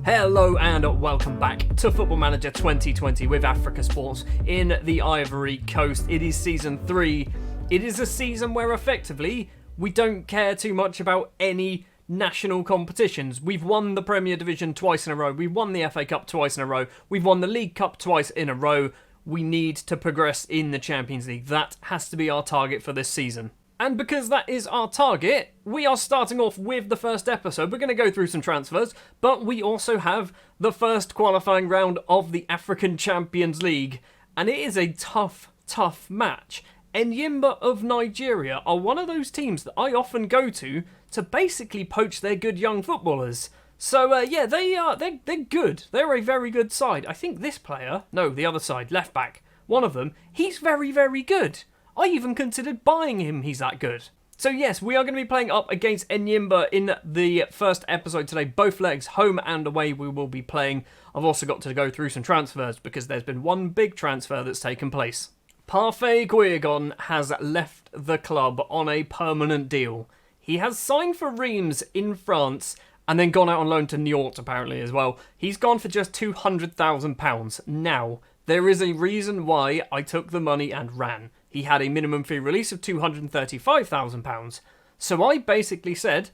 Hello and welcome back to Football Manager 2020 with Africa Sports in the Ivory Coast. It is Season 3. It is a season where effectively we don't care too much about any national competitions. We've won the Premier Division twice in a row. We've won the FA Cup twice in a row. We've won the League Cup twice in a row. We need to progress in the Champions League. That has to be our target for this season. And because that is our target, we are starting off with the first episode. We're going to go through some transfers, but we also have the first qualifying round of the African Champions League. And it is a tough match. Enyimba of Nigeria are one of those teams that I often go to basically poach their good young footballers. So, they're good. They're a very good side. I think this player, no, the other side, left back, one of them, he's very, very good. I even considered buying him, he's that good. So yes, we are going to be playing up against Enyimba in the first episode today. Both legs, home and away, we will be playing. I've also got to go through some transfers because there's been one big transfer that's taken place. Parfait Guigon has left the club on a permanent deal. He has signed for Reims in France and then gone out on loan to Niort apparently as well. He's gone for just £200,000. Now, there is a reason why I took the money and ran. He had a minimum fee release of £235,000. So I basically said,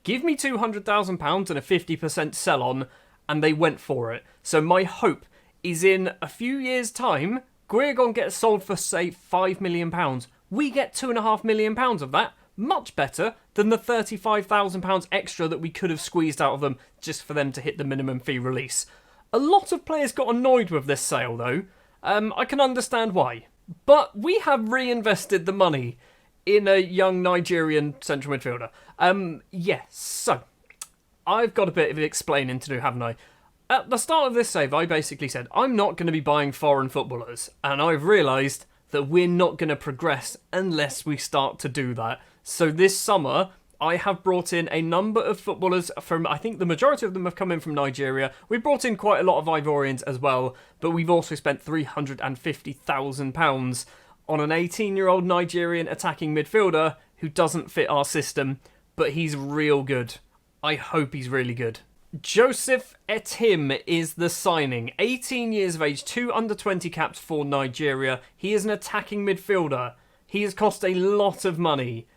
give me £200,000 and a 50% sell-on, and they went for it. So my hope is in a few years' time, Guigon gets sold for, say, £5 million. We get £2.5 million of that. Much better than the £35,000 extra that we could have squeezed out of them just for them to hit the minimum fee release. A lot of players got annoyed with this sale, though. I can understand why. But we have reinvested the money in a young Nigerian central midfielder. So I've got a bit of explaining to do, haven't I? At the start of this save, I basically said, I'm not going to be buying foreign footballers. And I've realised that we're not going to progress unless we start to do that. So this summer, I have brought in a number of footballers from, I think the majority of them have come in from Nigeria. We've brought in quite a lot of Ivorians as well, but we've also spent £350,000 on an 18-year-old Nigerian attacking midfielder who doesn't fit our system, but he's real good. I hope he's really good. Joseph Etim is the signing. 18 years of age, 2 under-20 caps for Nigeria. He is an attacking midfielder. He has cost a lot of money.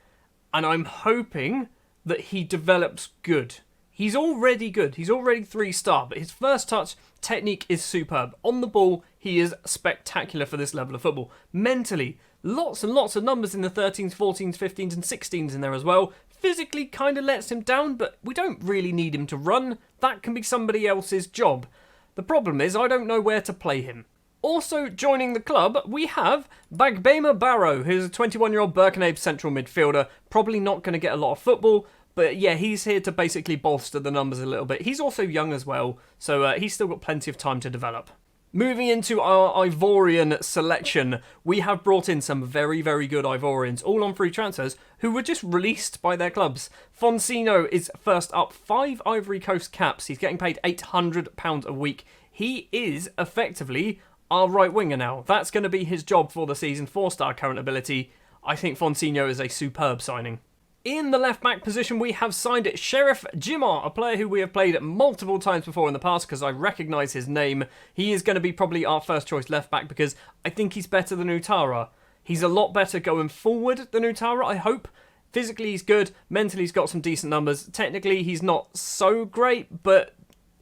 And I'm hoping that he develops good. He's already good. He's already 3-star, but his first touch technique is superb. On the ball, he is spectacular for this level of football. Mentally, lots and lots of numbers in the 13s, 14s, 15s and 16s in there as well. Physically kind of lets him down, but we don't really need him to run. That can be somebody else's job. The problem is I don't know where to play him. Also joining the club, we have Bagbema Barrow, who's a 21-year-old Birkenhead central midfielder. Probably not going to get a lot of football, but yeah, he's here to basically bolster the numbers a little bit. He's also young as well, so he's still got plenty of time to develop. Moving into our Ivorian selection, we have brought in some very, very good Ivorians, all on free transfers, who were just released by their clubs. Foncino is first up, 5 Ivory Coast caps. He's getting paid £800 a week. He is effectively our right winger now. That's going to be his job for the season. 4-star current ability. I think Foncino is a superb signing. In the left-back position, we have signed Sheriff Jimon, a player who we have played multiple times before in the past because I recognise his name. He is going to be probably our first-choice left-back because I think he's better than Utara. He's a lot better going forward than Utara, I hope. Physically, he's good. Mentally, he's got some decent numbers. Technically, he's not so great, but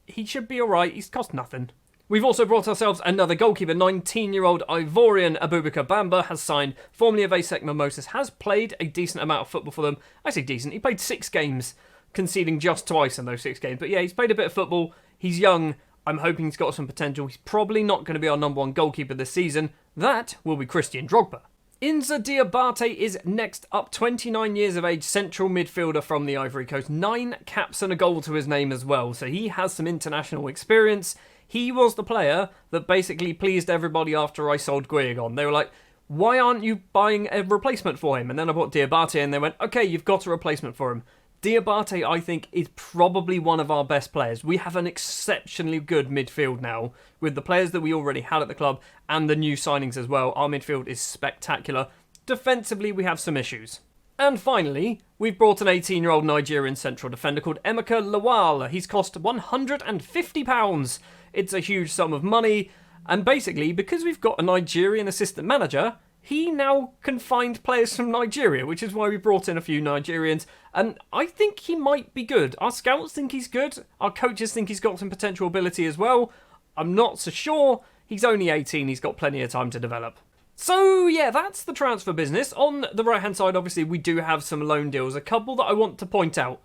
he should be alright. He's cost nothing. We've also brought ourselves another goalkeeper. 19-year-old Ivorian Abubakar Bamba has signed, formerly of ASEC Mimosas, has played a decent amount of football for them. I say decent, he played 6 games, conceding just twice in those 6 games. But yeah, he's played a bit of football. He's young. I'm hoping he's got some potential. He's probably not going to be our number 1 goalkeeper this season. That will be Christian Drogba. Inza Diabate is next up, 29 years of age, central midfielder from the Ivory Coast. 9 caps and a goal to his name as well, so he has some international experience. He was the player that basically pleased everybody after I sold Guigon. They were like, why aren't you buying a replacement for him? And then I bought Diabate and they went, okay, you've got a replacement for him. Diabate, I think, is probably one of our best players. We have an exceptionally good midfield now with the players that we already had at the club and the new signings as well. Our midfield is spectacular. Defensively, we have some issues. And finally, we've brought an 18-year-old Nigerian central defender called Emeka Lawal. He's cost £150. It's a huge sum of money, and basically, because we've got a Nigerian assistant manager, he now can find players from Nigeria, which is why we brought in a few Nigerians, and I think he might be good. Our scouts think he's good, our coaches think he's got some potential ability as well. I'm not so sure. He's only 18, he's got plenty of time to develop. So yeah, that's the transfer business. On the right-hand side, obviously, we do have some loan deals. A couple that I want to point out.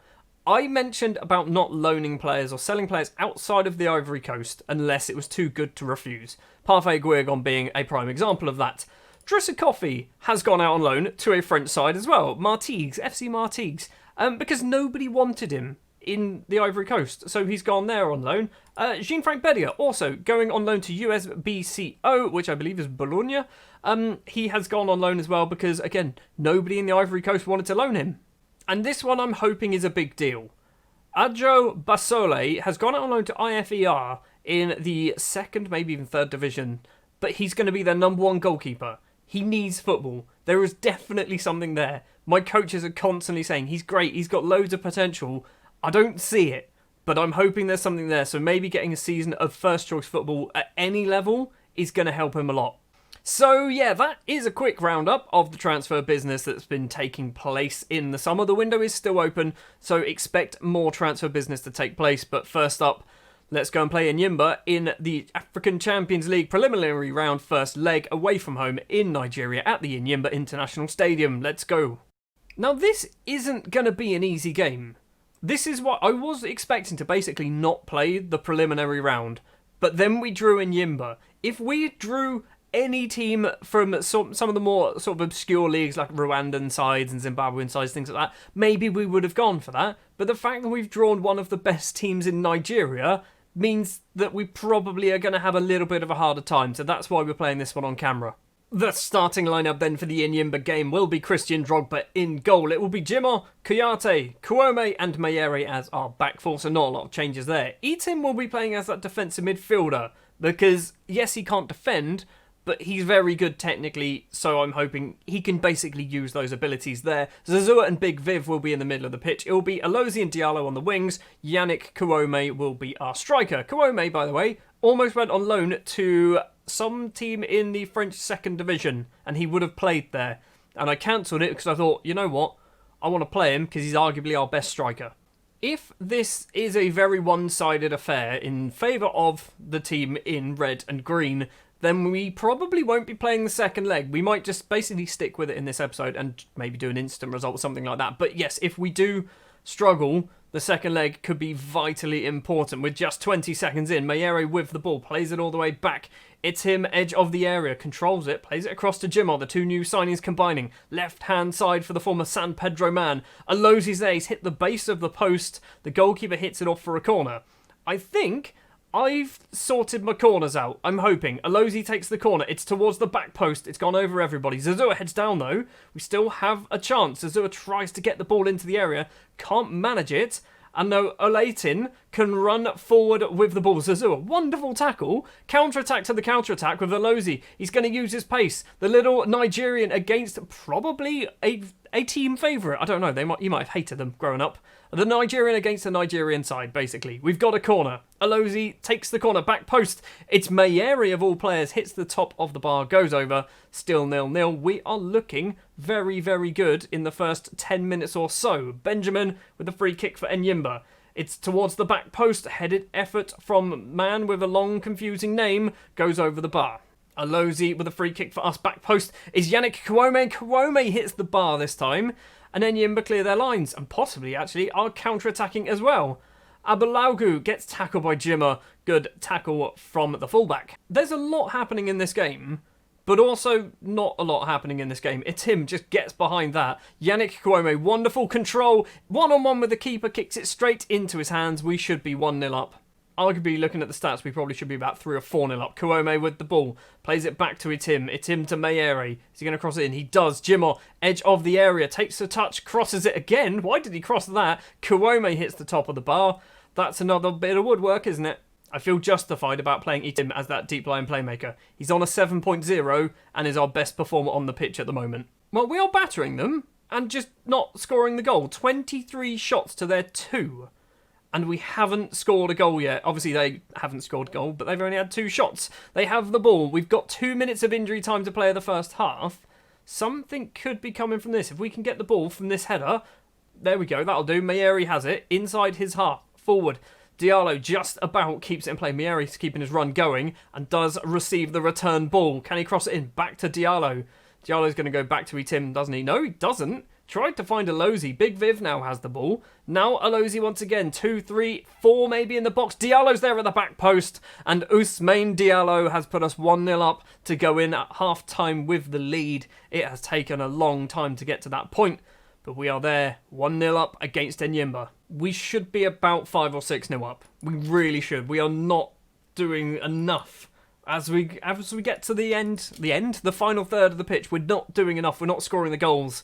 I mentioned about not loaning players or selling players outside of the Ivory Coast unless it was too good to refuse. Parfait Guigon being a prime example of that. Drissa Coffey has gone out on loan to a French side as well, Martigues, FC Martigues, because nobody wanted him in the Ivory Coast, so he's gone there on loan. Jean-Franck Bedia also going on loan to USBCO, which I believe is Bologna. He has gone on loan as well because, again, nobody in the Ivory Coast wanted to loan him. And this one I'm hoping is a big deal. Adjo Basole has gone out on loan to IFER in the second, maybe even third division, but he's going to be their number one goalkeeper. He needs football. There is definitely something there. My coaches are constantly saying, he's great, he's got loads of potential. I don't see it, but I'm hoping there's something there. So maybe getting a season of first choice football at any level is going to help him a lot. So yeah, that is a quick roundup of the transfer business that's been taking place in the summer. The window is still open, so expect more transfer business to take place. But first up, let's go and play Enyimba in the African Champions League preliminary round first leg away from home in Nigeria at the Enyimba International Stadium. Let's go. Now this isn't going to be an easy game. This is what I was expecting to basically not play the preliminary round, but then we drew Enyimba. If we drew any team from some of the more sort of obscure leagues like Rwandan sides and Zimbabwean sides, things like that, maybe we would have gone for that. But the fact that we've drawn one of the best teams in Nigeria means that we probably are going to have a little bit of a harder time. So that's why we're playing this one on camera. The starting lineup then for the Enyimba game will be Christian Drogba in goal. It will be Jimo, Kouyaté, Kouome and Mayere as our back four, so not a lot of changes there. Etim will be playing as that defensive midfielder because, yes, he can't defend, but he's very good technically, so I'm hoping he can basically use those abilities there. Zazua and Big Viv will be in the middle of the pitch. It will be Alozi and Diallo on the wings. Yannick Kouome will be our striker. Kouome, by the way, almost went on loan to some team in the French second division, and he would have played there. And I cancelled it because I thought, you know what? I want to play him because he's arguably our best striker. If this is a very one-sided affair in favour of the team in red and green, then we probably won't be playing the second leg. We might just basically stick with it in this episode and maybe do an instant result or something like that. But yes, if we do struggle, the second leg could be vitally important. With just 20 seconds in, Mayere with the ball, plays it all the way back. It's him, edge of the area, controls it, plays it across to Jimo, the two new signings combining. Left-hand side for the former San Pedro man. Alozi's ace hit the base of the post. The goalkeeper hits it off for a corner. I think I've sorted my corners out. I'm hoping. Alozi takes the corner. It's towards the back post. It's gone over everybody. Zazua heads down, though. We still have a chance. Zazua tries to get the ball into the area. Can't manage it. And no, Olatin can run forward with the ball. Zazua, wonderful tackle. Counter-attack to the counter-attack with Alozi. He's going to use his pace. The little Nigerian against probably a team favourite. I don't know. You might have hated them growing up. The Nigerian against the Nigerian side, basically. We've got a corner. Alozi takes the corner, back post. It's Mayere of all players, hits the top of the bar, goes over. Still 0-0. We are looking very, very good in the first 10 minutes or so. Benjamin with the free kick for Enyimba. It's towards the back post. Headed effort from man with a long, confusing name. Goes over the bar. Alozi with a free kick for us. Back post is Yannick Kouome. Kouome hits the bar this time. And Enyimba clear their lines, and possibly, actually, are counter-attacking as well. Abalaugu gets tackled by Jimmer. Good tackle from the fullback. There's a lot happening in this game, but also not a lot happening in this game. It's him, just gets behind that. Yannick Kouome, wonderful control. One-on-one with the keeper, kicks it straight into his hands. We should be 1-0 up. Arguably, looking at the stats, we probably should be about 3 or 4-0 up. Kouome with the ball. Plays it back to Itim. Itim to Mayere. Is he going to cross it in? He does. Jimo, edge of the area. Takes a touch. Crosses it again. Why did he cross that? Kouome hits the top of the bar. That's another bit of woodwork, isn't it? I feel justified about playing Itim as that deep line playmaker. He's on a 7.0 and is our best performer on the pitch at the moment. Well, we are battering them, and just not scoring the goal. 23 shots to their 2. And we haven't scored a goal yet. Obviously, they haven't scored a goal, but they've only had 2 shots. They have the ball. We've got 2 minutes of injury time to play in the first half. Something could be coming from this. If we can get the ball from this header, there we go. That'll do. Mayeri has it inside his half. Forward. Diallo just about keeps it in play. Mayeri's keeping his run going and does receive the return ball. Can he cross it in? Back to Diallo. Diallo's going to go back to Tim, doesn't he? No, he doesn't. Tried to find Alozi. Big Viv now has the ball. Now Alozi once again. 2, 3, 4 maybe in the box. Diallo's there at the back post. And Ousmane Diallo has put us 1-0 up to go in at half-time with the lead. It has taken a long time to get to that point. But we are there. 1-0 up against Enyimba. We should be about 5 or 6-0 up. We really should. We are not doing enough. As we get to the final third of the pitch, we're not doing enough. We're not scoring the goals.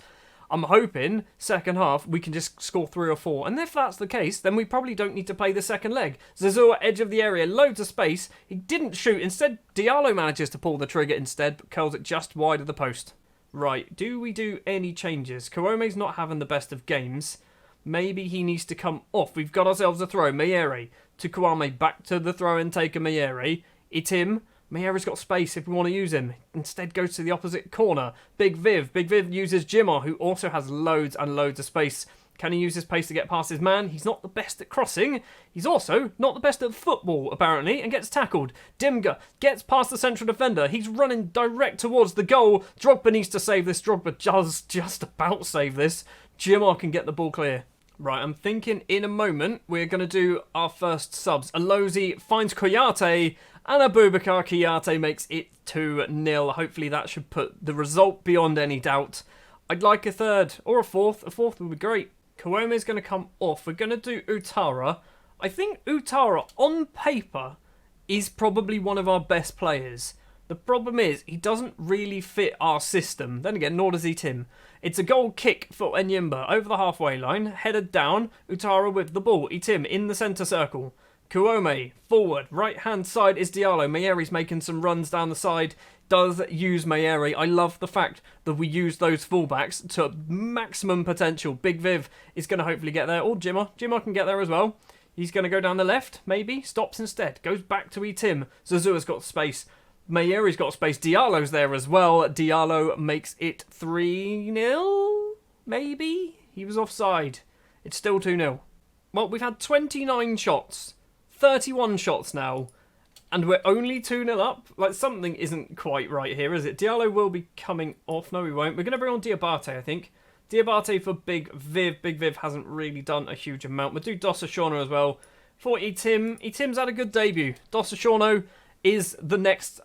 I'm hoping, second half, we can just score 3 or 4. And if that's the case, then we probably don't need to play the second leg. Zazou at edge of the area, loads of space. He didn't shoot. Instead, Diallo manages to pull the trigger instead, but curls it just wide of the post. Right, do we do any changes? Kouame's not having the best of games. Maybe he needs to come off. We've got ourselves a throw. Mayeri to Kouame, back to the throw-in taker Mayeri. Itim. Mayeri's got space if we want to use him. Instead goes to the opposite corner. Big Viv. Big Viv uses Jimmer, who also has loads and loads of space. Can he use his pace to get past his man? He's not the best at crossing. He's also not the best at football, apparently, and gets tackled. Dimga gets past the central defender. He's running direct towards the goal. Drogba needs to save this. Drogba does just about save this. Jimmer can get the ball clear. Right, I'm thinking in a moment we're going to do our first subs. Alozi finds Koyate, and Abubakar Koyate makes it 2-0. Hopefully that should put the result beyond any doubt. I'd like a third, or a fourth. A fourth would be great. Kouame's going to come off. We're going to do Ouattara. I think Ouattara, on paper, is probably one of our best players. The problem is, he doesn't really fit our system. Then again, nor does Tim. It's a goal kick for Enyimba over the halfway line. Headed down. Ouattara with the ball. Tim in the centre circle. Kouame forward. Right hand side is Diallo. Mayeri's making some runs down the side. Does use Mayeri. I love the fact that we use those fullbacks to maximum potential. Big Viv is going to hopefully get there. Or Jimmer. Jimmer can get there as well. He's going to go down the left, maybe. Stops instead. Goes back to Tim. Zazou's got space. Mayeri's got space. Diallo's there as well. Diallo makes it 3-0, maybe? He was offside. It's still 2-0. Well, we've had 29 shots. 31 shots now. And we're only 2-0 up. Like, something isn't quite right here, is it? Diallo will be coming off. No, we won't. We're going to bring on Diabate, I think. Diabate for Big Viv. Big Viv hasn't really done a huge amount. We'll do Dossachorno as well. For Etim. Etim's had a good debut. Dossachorno is the next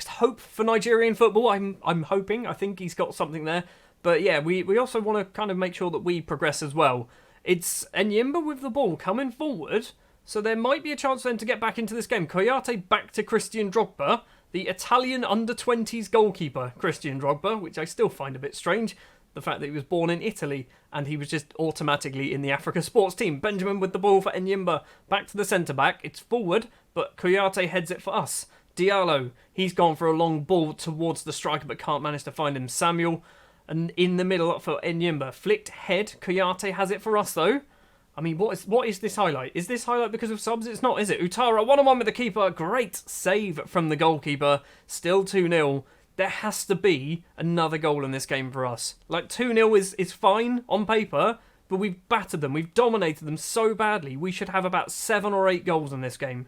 hope for Nigerian football. I'm hoping. I think he's got something there. But yeah, we also want to kind of make sure that we progress as well. It's Enyimba with the ball coming forward. So there might be a chance for them to get back into this game. Koyate back to Christian Drogba, the Italian under-20s goalkeeper, Christian Drogba, which I still find a bit strange. The fact that he was born in Italy and he was just automatically in the Africa sports team. Benjamin with the ball for Enyimba. Back to the centre-back. It's forward, but Koyate heads it for us. Diallo, he's gone for a long ball towards the striker but can't manage to find him. Samuel, and in the middle for Enyimba. Flicked head. Koyate has it for us though. I mean, what is this highlight? Is this highlight because of subs? It's not, is it? Ouattara, 1-on-1 with the keeper. Great save from the goalkeeper. Still 2-0. There has to be another goal in this game for us. Like, 2-0 is fine on paper, but we've battered them. We've dominated them so badly. We should have about 7 or 8 goals in this game.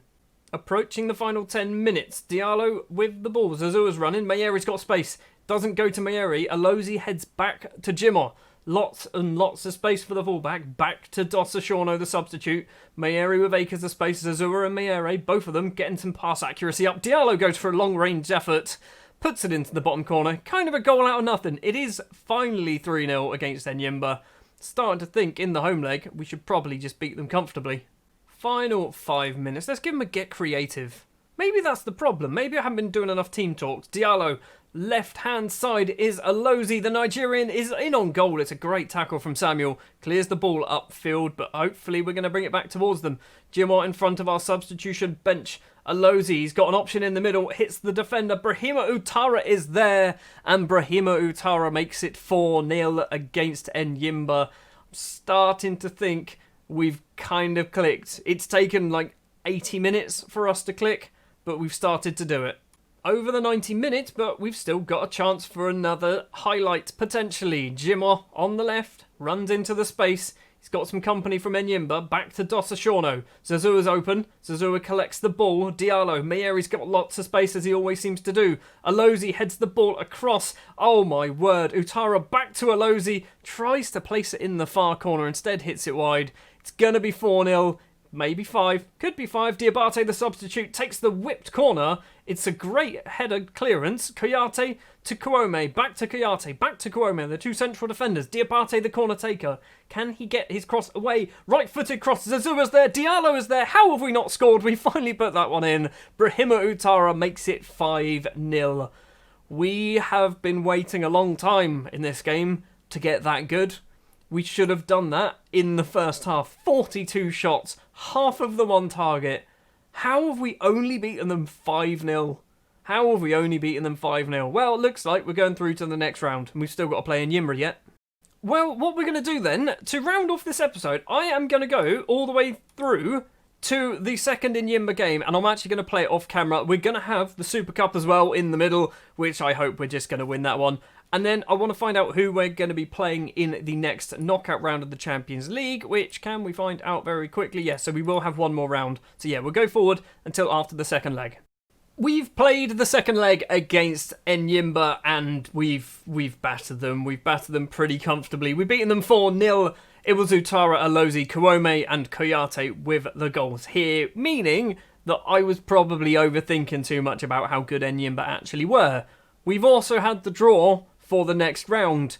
Approaching the final 10 minutes. Diallo with the ball. Zazou's running. Mayeri's got space. Doesn't go to Mayeri. Alozi heads back to Jimmer. Lots and lots of space for the fullback. Back to Dossachorno, the substitute. Mayeri with acres of space. Zazou and Mayeri, both of them getting some pass accuracy up. Diallo goes for a long-range effort. Puts it into the bottom corner. Kind of a goal out of nothing. It is finally 3-0 against Enyimba. Starting to think in the home leg, we should probably just beat them comfortably. Final 5 minutes. Let's give them a get creative. Maybe that's the problem. Maybe I haven't been doing enough team talks. Diallo left-hand side is Alozie. The Nigerian is in on goal. It's a great tackle from Samuel. Clears the ball upfield, but hopefully we're going to bring it back towards them. Jimot in front of our substitution bench. Alozie, he's got an option in the middle, hits the defender. Brahima Utara is there, and Brahima Utara makes it 4-0 against Enyimba. I'm starting to think we've kind of clicked. It's taken like 80 minutes for us to click, but we've started to do it. Over the 90 minutes, but we've still got a chance for another highlight, potentially. Jimot on the left, runs into the space. He's got some company from Enyimba, back to Dosashono. Zazua's open. Zazua collects the ball. Diallo. Mayeri's got lots of space, as he always seems to do. Alozie heads the ball across. Oh my word. Utara back to Alozie. Tries to place it in the far corner. Instead hits it wide. It's going to be 4-0. Maybe 5. Could be 5. Diabate, the substitute, takes the whipped corner. It's a great header clearance. Koyate to Kuome. Back to Koyate. Back to Kuome. The two central defenders. Diabate, the corner taker. Can he get his cross away? Right-footed cross. Zazua's there. Diallo is there. How have we not scored? We finally put that one in. Brahima Utara makes it 5-0. We have been waiting a long time in this game to get that good. We should have done that in the first half. 42 shots, half of them on target. How have we only beaten them 5-0? How have we only beaten them 5-0? Well, it looks like we're going through to the next round, and we've still got to play Enyimba yet. Well, what we're going to do then, to round off this episode, I am going to go all the way through to the second Enyimba game, and I'm actually going to play it off camera. We're going to have the Super Cup as well in the middle, which I hope we're just going to win that one. And then I want to find out who we're going to be playing in the next knockout round of the Champions League, which can we find out very quickly? Yes, so we will have one more round. So yeah, we'll go forward until after the second leg. We've played the second leg against Enyimba, and we've battered them. We've battered them pretty comfortably. We've beaten them 4-0. It was Utara, Alozie, Kuome and Koyate with the goals here, meaning that I was probably overthinking too much about how good Enyimba actually were. We've also had the draw for the next round,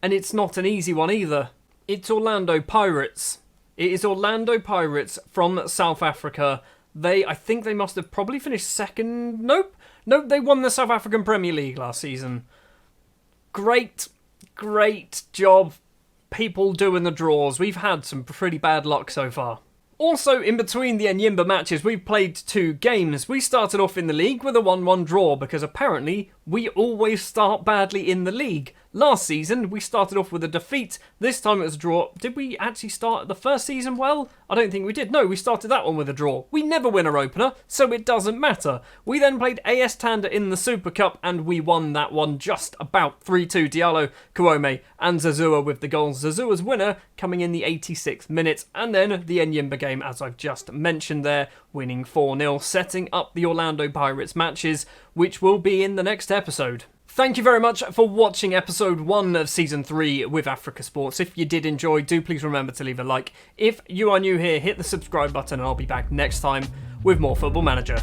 and it's not an easy one either. It's Orlando Pirates. It is Orlando Pirates from South Africa. I think they must have probably finished second. Nope, they won the South African Premier League last season. Great job, people doing the draws. We've had some pretty bad luck so far. Also, in between the Enyimba matches, we've played 2 games. We started off in the league with a 1-1 draw because apparently we always start badly in the league. Last season, we started off with a defeat. This time it was a draw. Did we actually start the first season well? I don't think we did. No, we started that one with a draw. We never win our opener, so it doesn't matter. We then played AS Tanda in the Super Cup, and we won that one just about 3-2. Diallo, Kuome, and Zazua with the goals. Zazua's winner coming in the 86th minute, and then the Enyimba game, as I've just mentioned there, winning 4-0, setting up the Orlando Pirates matches, which will be in the next episode. Thank you very much for watching episode 1 of season 3 with Africa Sports. If you did enjoy, do please remember to leave a like. If you are new here, hit the subscribe button and I'll be back next time with more Football Manager.